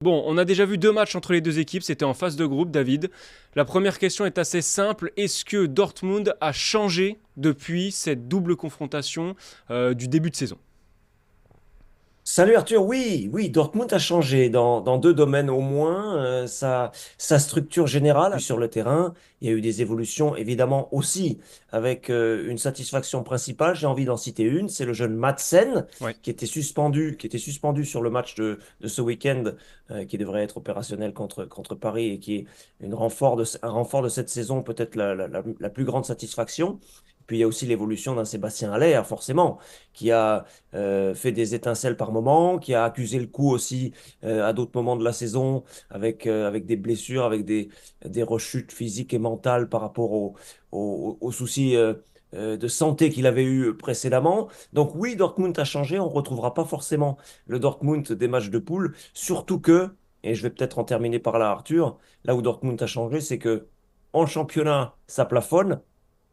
Bon, on a déjà vu deux matchs entre les deux équipes, c'était en phase de groupe, David. La première question est assez simple. Est-ce que Dortmund a changé depuis cette double confrontation du début de saison? Salut Arthur, oui, oui, Dortmund a changé dans deux domaines au moins. Sa structure générale sur le terrain, il y a eu des évolutions évidemment aussi avec une satisfaction principale. J'ai envie d'en citer une, c'est le jeune Madsen Ouais. qui était suspendu sur le match de ce week-end, qui devrait être opérationnel contre Paris et qui est un renfort de cette saison, peut-être la plus grande satisfaction. Puis il y a aussi l'évolution d'un Sébastien Haller, forcément, qui a fait des étincelles par moment, qui a accusé le coup aussi à d'autres moments de la saison, avec des blessures, avec des rechutes physiques et mentales par rapport aux soucis de santé qu'il avait eu précédemment. Donc oui, Dortmund a changé, on ne retrouvera pas forcément le Dortmund des matchs de poule, surtout que, et je vais peut-être en terminer par là, Arthur, là où Dortmund a changé, c'est que en championnat, ça plafonne.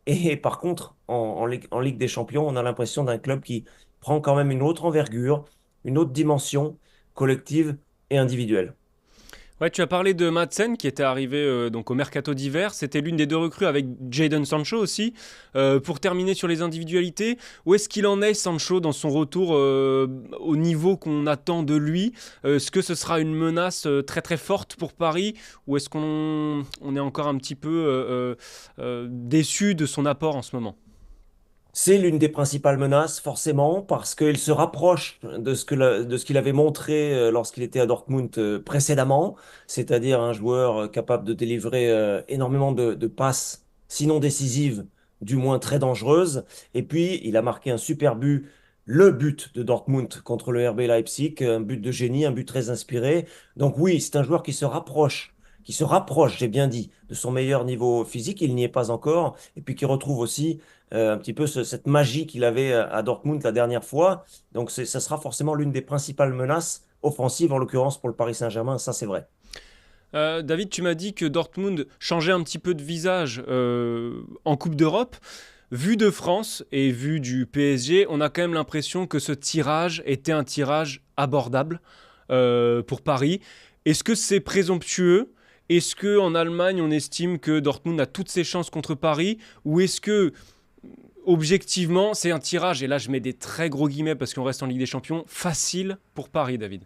Et par contre, en Ligue des Champions, on a l'impression d'un club qui prend quand même une autre envergure, une autre dimension collective et individuelle. Ouais, tu as parlé de Madsen qui était arrivé donc au mercato d'hiver. C'était l'une des deux recrues avec Jadon Sancho aussi. Pour terminer sur les individualités, où est-ce qu'il en est Sancho dans son retour au niveau qu'on attend de lui? Est-ce que ce sera une menace très très forte pour Paris ou est-ce qu'on est encore un petit peu déçu de son apport en ce moment? C'est l'une des principales menaces, forcément, parce qu'il se rapproche de ce qu'il avait montré lorsqu'il était à Dortmund précédemment, c'est-à-dire un joueur capable de délivrer énormément de passes, sinon décisives, du moins très dangereuses. Et puis, il a marqué un super but, le but de Dortmund contre le RB Leipzig, un but de génie, un but très inspiré. Donc oui, c'est un joueur qui se rapproche, j'ai bien dit, de son meilleur niveau physique. Il n'y est pas encore. Et puis qui retrouve aussi un petit peu cette magie qu'il avait à Dortmund la dernière fois. Donc ça sera forcément l'une des principales menaces offensives, en l'occurrence pour le Paris Saint-Germain, ça c'est vrai. David, tu m'as dit que Dortmund changeait un petit peu de visage en Coupe d'Europe. Vu de France et vu du PSG, on a quand même l'impression que ce tirage était un tirage abordable pour Paris. Est-ce que c'est présomptueux? Est-ce que en Allemagne on estime que Dortmund a toutes ses chances contre Paris? Ou est-ce que objectivement c'est un tirage, et là je mets des très gros guillemets parce qu'on reste en Ligue des Champions, facile pour Paris, David?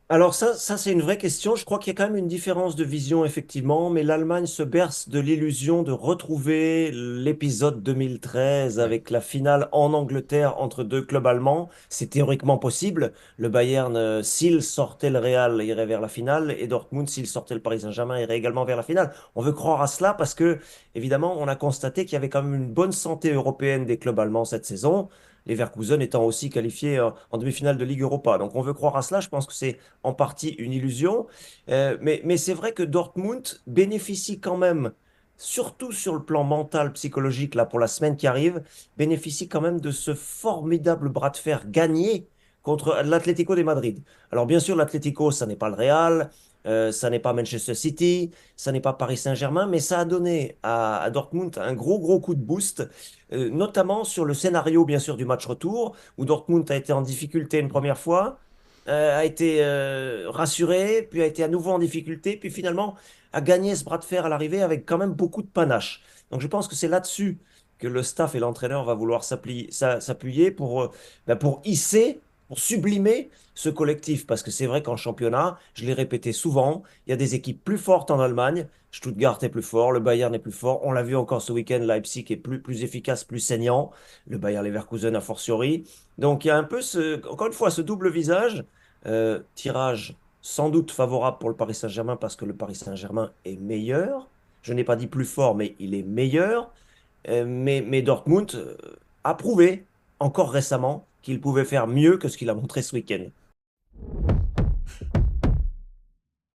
Alors ça c'est une vraie question. Je crois qu'il y a quand même une différence de vision, effectivement, mais l'Allemagne se berce de l'illusion de retrouver l'épisode 2013 Ouais. avec la finale en Angleterre entre deux clubs allemands. C'est théoriquement possible. Le Bayern, s'il sortait le Real, irait vers la finale, et Dortmund, s'il sortait le Paris Saint-Germain, irait également vers la finale. On veut croire à cela parce que, évidemment, on a constaté qu'il y avait quand même une bonne santé européenne des clubs allemands cette saison. Leverkusen étant aussi qualifié en demi-finale de Ligue Europa. Donc on veut croire à cela. Je pense que c'est en partie une illusion. Mais c'est vrai que Dortmund bénéficie quand même, surtout sur le plan mental, psychologique, là, pour la semaine qui arrive, bénéficie quand même de ce formidable bras de fer gagné contre l'Atlético de Madrid. Alors bien sûr, l'Atlético, ça n'est pas le Real, ça n'est pas Manchester City, ça n'est pas Paris Saint-Germain, mais ça a donné à Dortmund un gros, gros coup de boost, notamment sur le scénario, bien sûr, du match retour, où Dortmund a été en difficulté une première fois, a été rassuré, puis a été à nouveau en difficulté, puis finalement a gagné ce bras de fer à l'arrivée avec quand même beaucoup de panache. Donc je pense que c'est là-dessus que le staff et l'entraîneur va vouloir s'appuyer pour hisser, pour sublimer ce collectif. Parce que c'est vrai qu'en championnat, je l'ai répété souvent, il y a des équipes plus fortes en Allemagne. Stuttgart est plus fort, le Bayern est plus fort. On l'a vu encore ce week-end, Leipzig est plus efficace, plus saignant. Le Bayern Leverkusen a fortiori. Donc il y a un peu, encore une fois, ce double visage. Tirage sans doute favorable pour le Paris Saint-Germain parce que le Paris Saint-Germain est meilleur. Je n'ai pas dit plus fort, mais il est meilleur. Mais Dortmund a prouvé encore récemment qu'il pouvait faire mieux que ce qu'il a montré ce week-end.